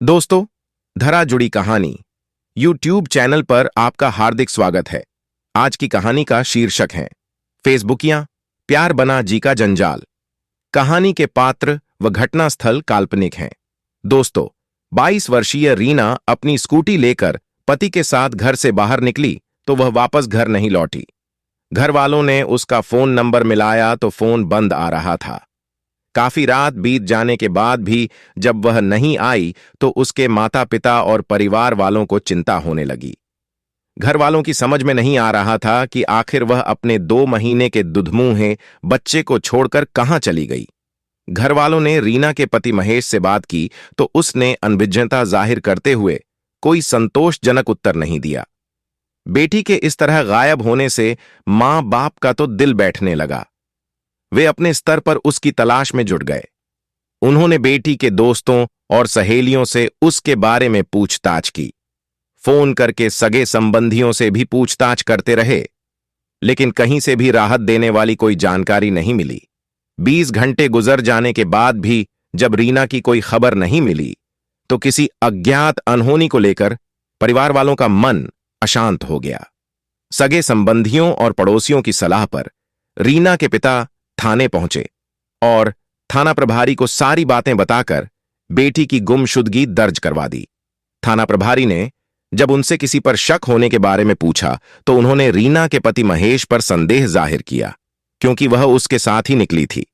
दोस्तों, धरा जुड़ी कहानी यूट्यूब चैनल पर आपका हार्दिक स्वागत है। आज की कहानी का शीर्षक है फेसबुकियां प्यार बना जी का जंजाल। कहानी के पात्र व घटनास्थल काल्पनिक हैं। दोस्तों, 22 वर्षीय रीना अपनी स्कूटी लेकर पति के साथ घर से बाहर निकली तो वह वापस घर नहीं लौटी। घर वालों ने उसका फोन नंबर मिलाया तो फोन बंद आ रहा था। काफी रात बीत जाने के बाद भी जब वह नहीं आई तो उसके माता पिता और परिवार वालों को चिंता होने लगी। घर वालों की समझ में नहीं आ रहा था कि आखिर वह अपने 2 महीने के दुधमुंहे बच्चे को छोड़कर कहां चली गई। घर वालों ने रीना के पति महेश से बात की तो उसने अनभिज्ञता जाहिर करते हुए कोई संतोषजनक उत्तर नहीं दिया। बेटी के इस तरह गायब होने से मां बाप का तो दिल बैठने लगा। वे अपने स्तर पर उसकी तलाश में जुट गए। उन्होंने बेटी के दोस्तों और सहेलियों से उसके बारे में पूछताछ की। फोन करके सगे संबंधियों से भी पूछताछ करते रहे, लेकिन कहीं से भी राहत देने वाली कोई जानकारी नहीं मिली। 20 घंटे गुजर जाने के बाद भी जब रीना की कोई खबर नहीं मिली तो किसी अज्ञात अनहोनी को लेकर परिवार वालों का मन अशांत हो गया। सगे संबंधियों और पड़ोसियों की सलाह पर रीना के पिता थाने पहुंचे और थाना प्रभारी को सारी बातें बताकर बेटी की गुमशुदगी दर्ज करवा दी। थाना प्रभारी ने जब उनसे किसी पर शक होने के बारे में पूछा तो उन्होंने रीना के पति महेश पर संदेह जाहिर किया, क्योंकि वह उसके साथ ही निकली थी।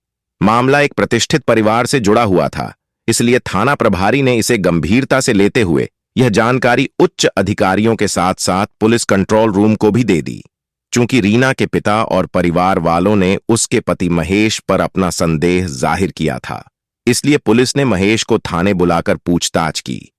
मामला एक प्रतिष्ठित परिवार से जुड़ा हुआ था, इसलिए थाना प्रभारी ने इसे गंभीरता से लेते हुए यह जानकारी उच्च अधिकारियों के साथ साथ पुलिस कंट्रोल रूम को भी दे दी। चूंकि रीना के पिता और परिवार वालों ने उसके पति महेश पर अपना संदेह जाहिर किया था, इसलिए पुलिस ने महेश को थाने बुलाकर पूछताछ की।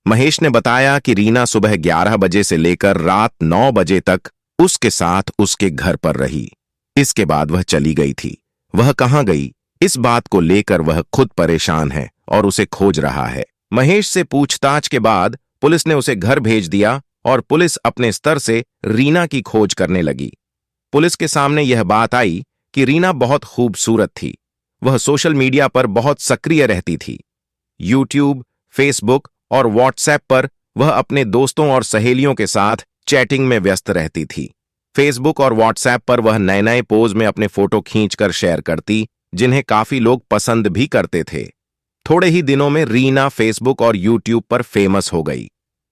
महेश ने बताया कि रीना सुबह 11 बजे से लेकर रात 9 बजे तक उसके साथ उसके घर पर रही। इसके बाद वह चली गई थी। वह कहां गई, इस बात को लेकर वह खुद परेशान है और उसे खोज रहा है। महेश से पूछताछ के बाद पुलिस ने उसे घर भेज दिया और पुलिस अपने स्तर से रीना की खोज करने लगी। पुलिस के सामने यह बात आई कि रीना बहुत खूबसूरत थी। वह सोशल मीडिया पर बहुत सक्रिय रहती थी। यूट्यूब, फेसबुक और व्हाट्सएप पर वह अपने दोस्तों और सहेलियों के साथ चैटिंग में व्यस्त रहती थी। फेसबुक और व्हाट्सएप पर वह नए नए पोज में अपने फोटो खींचकर शेयर करती, जिन्हें काफी लोग पसंद भी करते थे। थोड़े ही दिनों में रीना फेसबुक और यूट्यूब पर फेमस हो गई।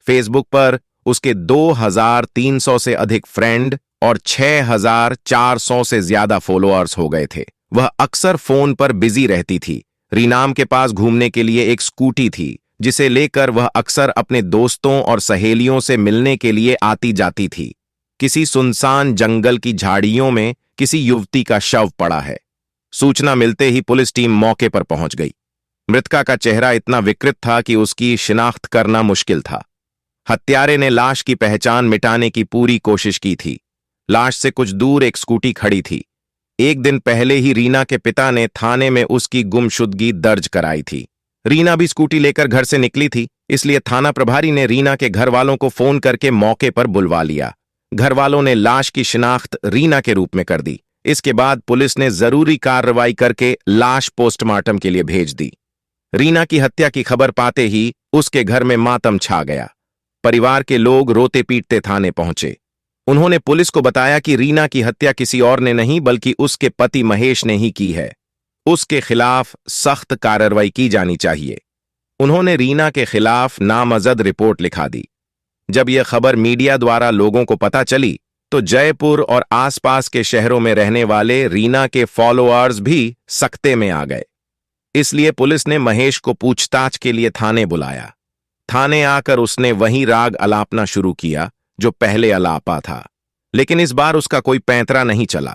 फेसबुक पर उसके 2300 से अधिक फ्रेंड और 6400 से ज्यादा फॉलोअर्स हो गए थे। वह अक्सर फोन पर बिजी रहती थी। रीनाम के पास घूमने के लिए एक स्कूटी थी, जिसे लेकर वह अक्सर अपने दोस्तों और सहेलियों से मिलने के लिए आती जाती थी। किसी सुनसान जंगल की झाड़ियों में किसी युवती का शव पड़ा है। सूचना मिलते ही पुलिस टीम मौके पर पहुंच गई। मृतका का चेहरा इतना विकृत था कि उसकी शिनाख्त करना मुश्किल था। हत्यारे ने लाश की पहचान मिटाने की पूरी कोशिश की थी। लाश से कुछ दूर एक स्कूटी खड़ी थी। एक दिन पहले ही रीना के पिता ने थाने में उसकी गुमशुदगी दर्ज कराई थी। रीना भी स्कूटी लेकर घर से निकली थी, इसलिए थाना प्रभारी ने रीना के घर वालों को फोन करके मौके पर बुलवा लिया। घर वालों ने लाश की शिनाख्त रीना के रूप में कर दी। इसके बाद पुलिस ने जरूरी कार्रवाई करके लाश पोस्टमार्टम के लिए भेज दी। रीना की हत्या की खबर पाते ही उसके घर में मातम छा गया। परिवार के लोग रोते पीटते थाने पहुंचे। उन्होंने पुलिस को बताया कि रीना की हत्या किसी और ने नहीं बल्कि उसके पति महेश ने ही की है। उसके खिलाफ सख्त कार्रवाई की जानी चाहिए। उन्होंने रीना के खिलाफ नामजद रिपोर्ट लिखा दी। जब यह खबर मीडिया द्वारा लोगों को पता चली तो जयपुर और आसपास के शहरों में रहने वाले रीना के फॉलोअर्स भी सकते में आ गए। इसलिए पुलिस ने महेश को पूछताछ के लिए थाने बुलाया। थाने आकर उसने वही राग अलापना शुरू किया जो पहले अलापा था, लेकिन इस बार उसका कोई पैंतरा नहीं चला,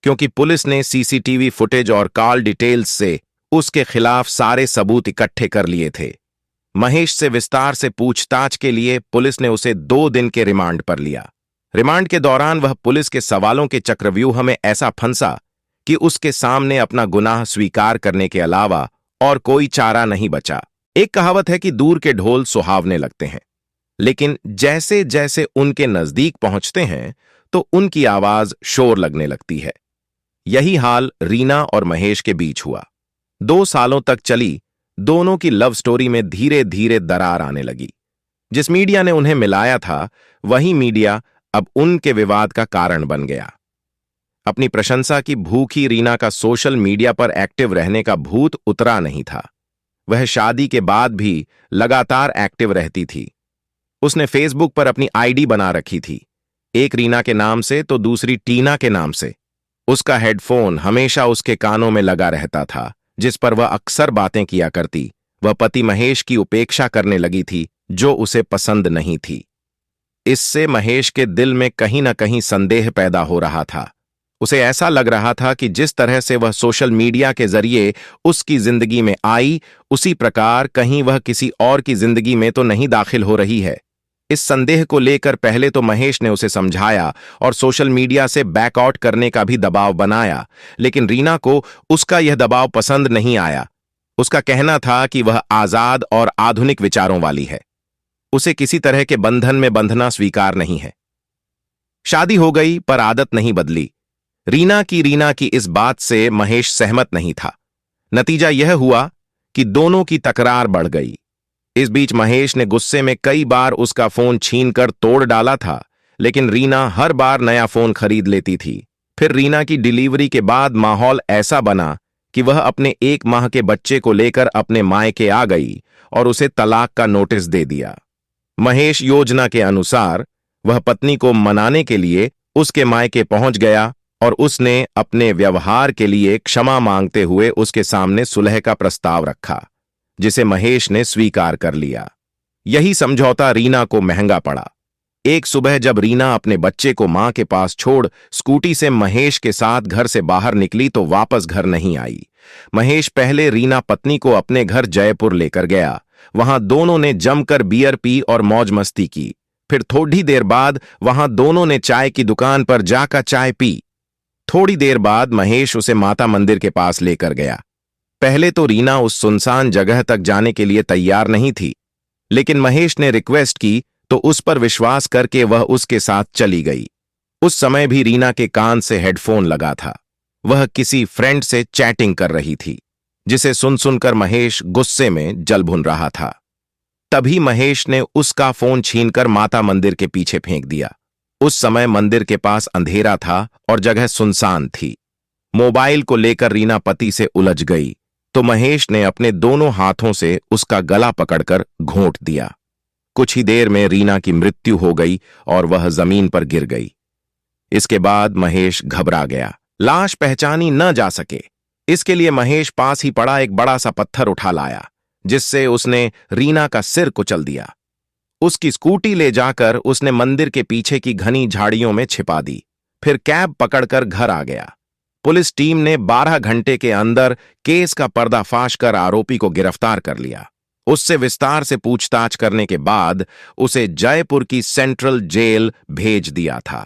क्योंकि पुलिस ने सीसीटीवी फुटेज और कॉल डिटेल्स से उसके खिलाफ सारे सबूत इकट्ठे कर लिए थे। महेश से विस्तार से पूछताछ के लिए पुलिस ने उसे 2 दिन के रिमांड पर लिया। रिमांड के दौरान वह पुलिस के सवालों के चक्रव्यूह में ऐसा फंसा कि उसके सामने अपना गुनाह स्वीकार करने के अलावा और कोई चारा नहीं बचा। एक कहावत है कि दूर के ढोल सुहावने लगते हैं, लेकिन जैसे जैसे उनके नजदीक पहुंचते हैं तो उनकी आवाज शोर लगने लगती है। यही हाल रीना और महेश के बीच हुआ। 2 सालों तक चली दोनों की लव स्टोरी में धीरे धीरे दरार आने लगी। जिस मीडिया ने उन्हें मिलाया था, वही मीडिया अब उनके विवाद का कारण बन गया। अपनी प्रशंसा की भूखी रीना का सोशल मीडिया पर एक्टिव रहने का भूत उतरा नहीं था। वह शादी के बाद भी लगातार एक्टिव रहती थी। उसने फेसबुक पर अपनी आईडी बना रखी थी, एक रीना के नाम से तो दूसरी टीना के नाम से। उसका हेडफोन हमेशा उसके कानों में लगा रहता था, जिस पर वह अक्सर बातें किया करती। वह पति महेश की उपेक्षा करने लगी थी, जो उसे पसंद नहीं थी। इससे महेश के दिल में कहीं न कहीं संदेह पैदा हो रहा था। उसे ऐसा लग रहा था कि जिस तरह से वह सोशल मीडिया के जरिए उसकी जिंदगी में आई, उसी प्रकार कहीं वह किसी और की जिंदगी में तो नहीं दाखिल हो रही है। इस संदेह को लेकर पहले तो महेश ने उसे समझाया और सोशल मीडिया से बैकआउट करने का भी दबाव बनाया, लेकिन रीना को उसका यह दबाव पसंद नहीं आया। उसका कहना था कि वह आजाद और आधुनिक विचारों वाली है, उसे किसी तरह के बंधन में बंधना स्वीकार नहीं है। शादी हो गई पर आदत नहीं बदली। रीना की इस बात से महेश सहमत नहीं था। नतीजा यह हुआ कि दोनों की तकरार बढ़ गई। इस बीच महेश ने गुस्से में कई बार उसका फोन छीनकर तोड़ डाला था, लेकिन रीना हर बार नया फोन खरीद लेती थी। फिर रीना की डिलीवरी के बाद माहौल ऐसा बना कि वह अपने 1 माह के बच्चे को लेकर अपने मायके आ गई और उसे तलाक का नोटिस दे दिया। महेश योजना के अनुसार वह पत्नी को मनाने के लिए उसके मायके पहुंच गया और उसने अपने व्यवहार के लिए क्षमा मांगते हुए उसके सामने सुलह का प्रस्ताव रखा, जिसे महेश ने स्वीकार कर लिया। यही समझौता रीना को महंगा पड़ा। एक सुबह जब रीना अपने बच्चे को मां के पास छोड़ स्कूटी से महेश के साथ घर से बाहर निकली तो वापस घर नहीं आई। महेश पहले रीना पत्नी को अपने घर जयपुर लेकर गया। वहां दोनों ने जमकर बियर पी और मौज मस्ती की। फिर थोड़ी देर बाद वहां दोनों ने चाय की दुकान पर जाकर चाय पी। थोड़ी देर बाद महेश उसे माता मंदिर के पास लेकर गया। पहले तो रीना उस सुनसान जगह तक जाने के लिए तैयार नहीं थी, लेकिन महेश ने रिक्वेस्ट की तो उस पर विश्वास करके वह उसके साथ चली गई। उस समय भी रीना के कान से हेडफोन लगा था। वह किसी फ्रेंड से चैटिंग कर रही थी, जिसे सुन सुनकर महेश गुस्से में जल भुन रहा था। तभी महेश ने उसका फोन छीनकर माता मंदिर के पीछे फेंक दिया। उस समय मंदिर के पास अंधेरा था और जगह सुनसान थी। मोबाइल को लेकर रीना पति से उलझ गई तो महेश ने अपने दोनों हाथों से उसका गला पकड़कर घोंट दिया। कुछ ही देर में रीना की मृत्यु हो गई और वह जमीन पर गिर गई। इसके बाद महेश घबरा गया। लाश पहचानी न जा सके, इसके लिए महेश पास ही पड़ा एक बड़ा सा पत्थर उठा लाया, जिससे उसने रीना का सिर कुचल दिया। उसकी स्कूटी ले जाकर उसने मंदिर के पीछे की घनी झाड़ियों में छिपा दी। फिर कैब पकड़कर घर आ गया। पुलिस टीम ने 12 घंटे के अंदर केस का पर्दाफाश कर आरोपी को गिरफ्तार कर लिया। उससे विस्तार से पूछताछ करने के बाद उसे जयपुर की सेंट्रल जेल भेज दिया था।